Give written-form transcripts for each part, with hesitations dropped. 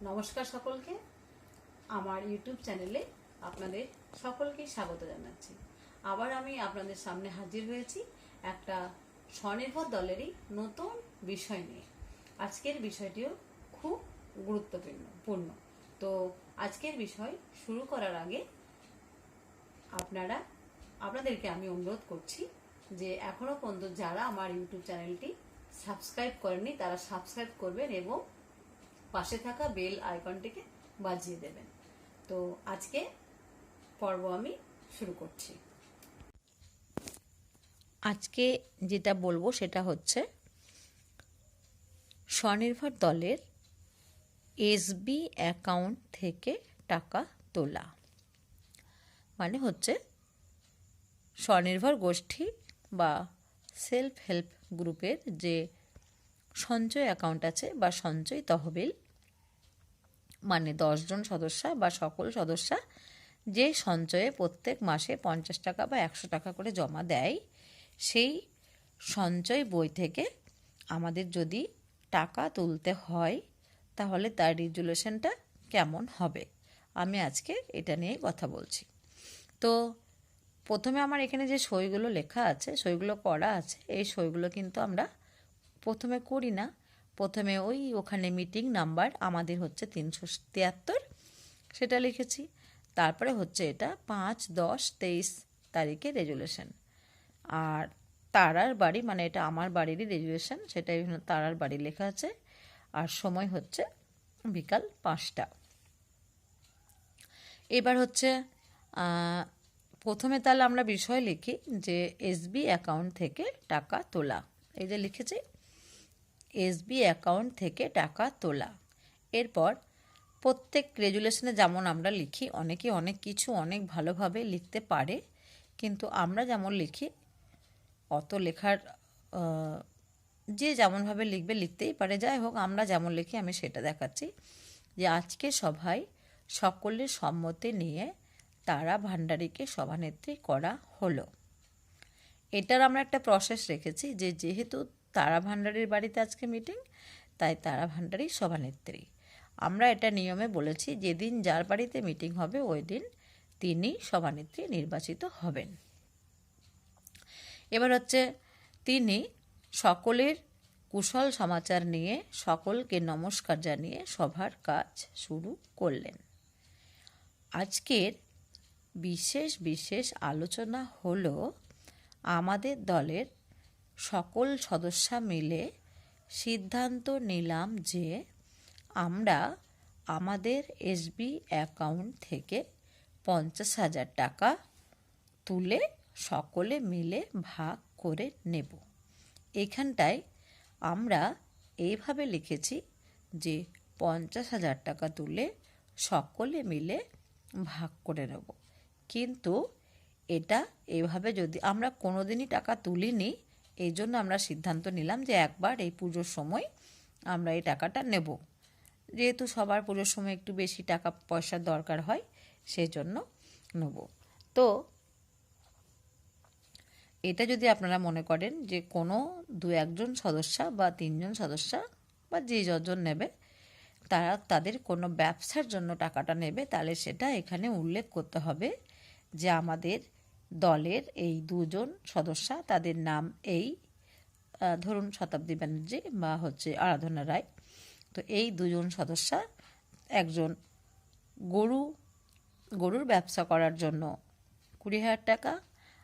নমস্কার সকলকে, আমার ইউটিউব চ্যানেলে আপনাদের সকলকে স্বাগত জানাচ্ছি। আবার আমি আপনাদের সামনে হাজির হয়েছি একটা স্বনির্ভর দলেরই নতুন বিষয় নিয়ে। আজকের বিষয়টিও খুব গুরুত্বপূর্ণ। তো আজকের বিষয় শুরু করার আগে আপনাদেরকে আমি অনুরোধ করছি যে এখনো পর্যন্ত যারা আমার ইউটিউব চ্যানেলটি সাবস্ক্রাইব করেননি তারা সাবস্ক্রাইব করবেন এবং পাশে থাকা বেল আইকনটিকে বাজিয়ে দেবেন। তো আজকে পর্ব আমি শুরু করছি। আজকে যেটা বলবো সেটা হচ্ছে স্বনির্ভর দলের এসবি অ্যাকাউন্ট থেকে টাকা তোলা। মানে হচ্ছে স্বনির্ভর গোষ্ঠী বা সেলফ হেল্প গ্রুপের যে সঞ্চয় অ্যাকাউন্ট আছে বা সঞ্চয় তহবিল, মানে 10 জন সদস্য বা সকল সদস্য যে সঞ্চয়ে প্রত্যেক মাসে 50 টাকা বা 100 টাকা করে জমা দেয়, সেই সঞ্চয় বই থেকে আমাদের যদি টাকা তুলতে হয় তাহলে তার রেজুলেশনটা কেমন হবে, আমি আজকে এটা নিয়ে কথা বলছি। তো প্রথমে আমার এখানে যে সইগুলো লেখা আছে, সইগুলো করা আছে, এই সইগুলো কিন্তু আমরা প্রথমে করি না। প্রথমে ওখানে মিটিং নাম্বার আমাদের হচ্ছে 373, সেটা লিখেছি। তারপরে হচ্ছে এটা 5-10-23 তারিখে রেজুলেশন। আর তারার বাড়ি, মানে এটা আমার বাড়িরই রেজুলেশন, সেটাই তারার বাড়ি লেখা আছে। আর সময় হচ্ছে বিকাল 5টা। এবার হচ্ছে প্রথমে তাহলে আমরা বিষয় লিখি যে এসবি অ্যাকাউন্ট থেকে টাকা তোলা। এই যে লিখেছি এসবি অ্যাকাউন্ট থেকে টাকা তোলা। এরপর প্রত্যেক রেজুলেশনে যেমন আমরা লিখি, অনেকে অনেক কিছু অনেক ভালোভাবে লিখতে পারে, কিন্তু আমরা যেমন লিখি অত লেখার যে যেমনভাবে লিখবে লিখতেই পারে। যাই হোক, আমরা যেমন লিখি আমি সেটা দেখাচ্ছি। যে আজকে সভায় সকলের সম্মতি নিয়ে তারা ভান্ডারীকে সভানেত্রী করা হলো। এটার আমরা একটা প্রসেস রেখেছি যে যেহেতু তারা ভান্ডারীর বাড়িতে আজকে মিটিং, তাই তারা ভান্ডারী সভানেত্রী। আমরা এটা নিয়মে বলেছি যেদিন যার বাড়িতে মিটিং হবে ওই দিন তিনি সভানেত্রী নির্বাচিত হবেন। এবার হচ্ছে তিনি সকলের কুশল সমাচার নিয়ে সকলকে নমস্কার জানিয়ে সভার কাজ শুরু করলেন। আজকের বিশেষ আলোচনা হলো আমাদের দলের সকল সদস্য মিলে সিদ্ধান্ত নিলাম যে আমরা আমাদের এসবি অ্যাকাউন্ট থেকে 50,000 টাকা তুলে সকলে মিলে ভাগ করে নেব। এখানটায় আমরা এইভাবে লিখেছি যে 50,000 টাকা তুলে সকলে মিলে ভাগ করে নেব। কিন্তু এটা এভাবে যদি আমরা কোনোদিনই টাকা তুলিনি, এই জন্য আমরা সিদ্ধান্ত নিলাম যে একবার এই পুজোর সময় আমরা এই টাকাটা নেব। যেহেতু সবার পুজোর সময় একটু বেশি টাকা পয়সার দরকার হয়, সেই জন্য নেব। তো এটা যদি আপনারা মনে করেন যে কোনো 2-1 সদস্য বা 3 সদস্য বা যে যজন নেবে তারা তাদের কোনো ব্যবসার জন্য টাকাটা নেবে, তাহলে সেটা এখানে উল্লেখ করতে হবে যে আমাদের দলের এই 2 সদস্য, তাদের নাম এই ধরুন শতাব্দী ব্যানার্জি বা হচ্ছে আরাধনা রায়। তো এই 2 সদস্য, একজন গরুর ব্যবসা করার জন্য 20,000 টাকা,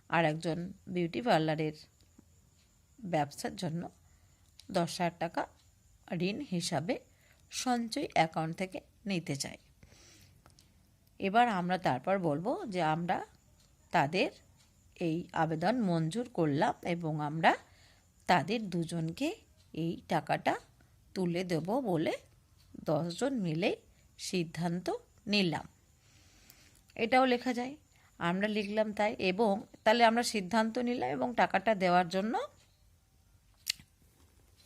আর একজন বিউটি পার্লারের ব্যবসার জন্য 10,000 টাকা ঋণ হিসাবে সঞ্চয় অ্যাকাউন্ট থেকে নিতে চাই। এবার আমরা তারপর বলবো যে আমরা তাদের এই আবেদন মঞ্জুর করলাম এবং আমরা তাদের 2জনকে এই টাকাটা তুলে দেব বলে 10 জন মিলে সিদ্ধান্ত নিলাম। এটাও লেখা যায়, আমরা লিখলাম তাই। এবং তাহলে আমরা সিদ্ধান্ত নিলাম এবং টাকাটা দেওয়ার জন্য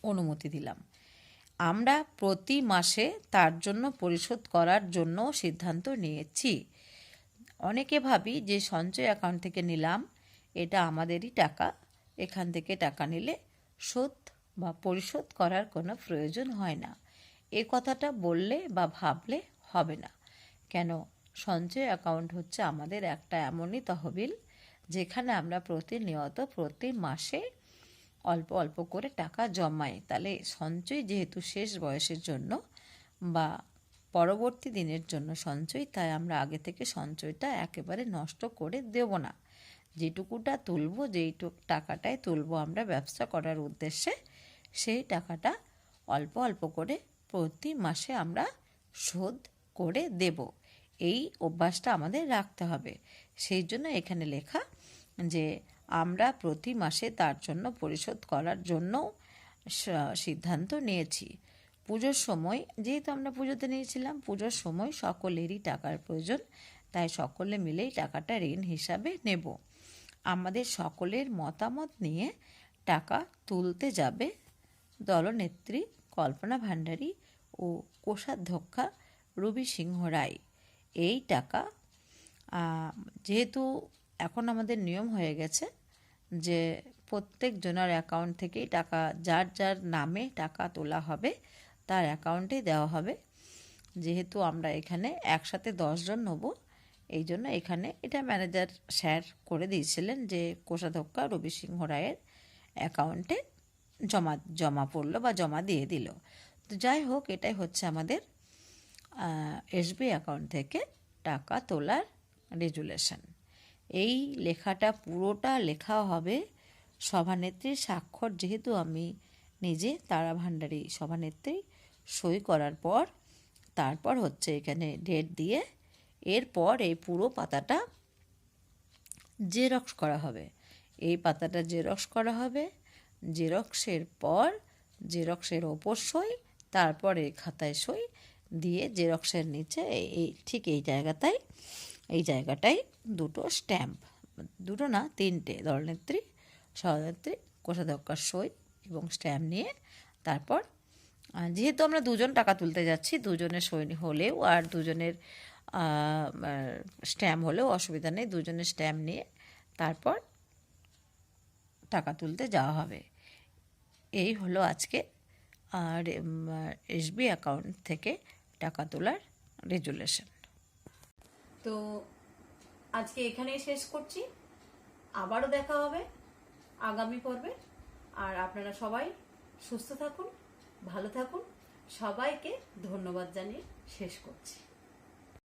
অনুমতি দিলাম। আমরা প্রতি মাসে তার জন্য পরিশোধ করার জন্য সিদ্ধান্ত নিয়েছি। অনেকে ভাবি যে সঞ্চয় অ্যাকাউন্ট থেকে নিলাম, এটা আমাদেরই টাকা, এখান থেকে টাকা নিলে শোধ বা পরিশোধ করার কোনো প্রয়োজন হয় না। এ কথাটা বললে বা ভাবলে হবে না। কেন? সঞ্চয় অ্যাকাউন্ট হচ্ছে আমাদের একটা এমনই তহবিল যেখানে আমরা প্রতিনিয়ত প্রতি মাসে অল্প অল্প করে টাকা জমাই। তাহলে সঞ্চয় যেহেতু শেষ বয়সের জন্য বা পরবর্তী দিনের জন্য সঞ্চয়, তাই আমরা আগে থেকে সঞ্চয়টা একেবারে নষ্ট করে দেব না। যেটুকুটা তুলবো, টাকাটাই তুলবো আমরা ব্যবসা করার উদ্দেশ্যে, সেই টাকাটা অল্প অল্প করে প্রতি মাসে আমরা শোধ করে দেব। এই অভ্যাসটা আমাদের রাখতে হবে। সেই জন্য এখানে লেখা যে আমরা প্রতি মাসে তার জন্য পরিশোধ করার জন্য সিদ্ধান্ত নিয়েছি। পুজোর সময়, যেহেতু আমরা পুজোতে নিয়েছিলাম, পুজোর সময় সকলেরই টাকার প্রয়োজন, তাই সকলে মিলেই টাকাটা ঋণ হিসাবে নেব। আমাদের সকলের মতামত নিয়ে টাকা তুলতে যাবে দলনেত্রী কল্পনা ভান্ডারী ও কোষাধ্যক্ষা রবি সিংহ রায়। এই টাকা যেহেতু এখন আমাদের নিয়ম হয়ে গেছে যে প্রত্যেক জনের অ্যাকাউন্ট থেকেই টাকা, যার যার নামে টাকা তোলা হবে তার অ্যাকাউন্টেই দেওয়া হবে। যেহেতু আমরা এখানে একসাথে 10 জন নেব, এই জন্য এখানে এটা ম্যানেজার স্যার করে দিয়েছিলেন যে কোষাধ্যক্ষা রবি সিংহ রায়ের অ্যাকাউন্টে জমা পড়লো বা জমা দিয়ে দিল। তো যাই হোক, এটাই হচ্ছে আমাদের এসবি অ্যাকাউন্ট থেকে টাকা তোলার রেজুলেশন। এই লেখাটা পুরোটা লেখা হবে সভানেত্রীর স্বাক্ষর, যেহেতু আমি নিজে তারা ভান্ডারী সভানেত্রী, সই করার পর তারপর হচ্ছে এখানে ডেট দিয়ে এরপর এই পুরো পাতাটা জেরক্স করা হবে। এই পাতাটা জেরক্স করা হবে, জেরক্সের পর জেরক্সের ওপর সই, তারপরে খাতায় সই দিয়ে জেরক্সের নিচে ঠিক এই জায়গাটায় দুটো স্ট্যাম্প, দুটো না 3টে, দলনেত্রী, সভানেত্রী, কোষাধ্যক্ষার সই এবং স্ট্যাম্প নিয়ে তারপর, যেহেতু আমরা 2 জন টাকা তুলতে যাচ্ছি, 2 জনের সই হলেও আর 2 জনের স্ট্যাম্প হলেও অসুবিধা নেই, 2 জনের স্ট্যাম্প নিয়ে তারপর টাকা তুলতে যাওয়া হবে। এই হলো আজকে আর এসবি অ্যাকাউন্ট থেকে টাকা তোলার রেজুলেশন। তো আজকে এখানেই শেষ করছি, আবারও দেখা হবে আগামী পর্বে। আর আপনারা সবাই সুস্থ থাকুন, ভালো থাকুন, সবাইকে ধন্যবাদ জানিয়ে শেষ করছি।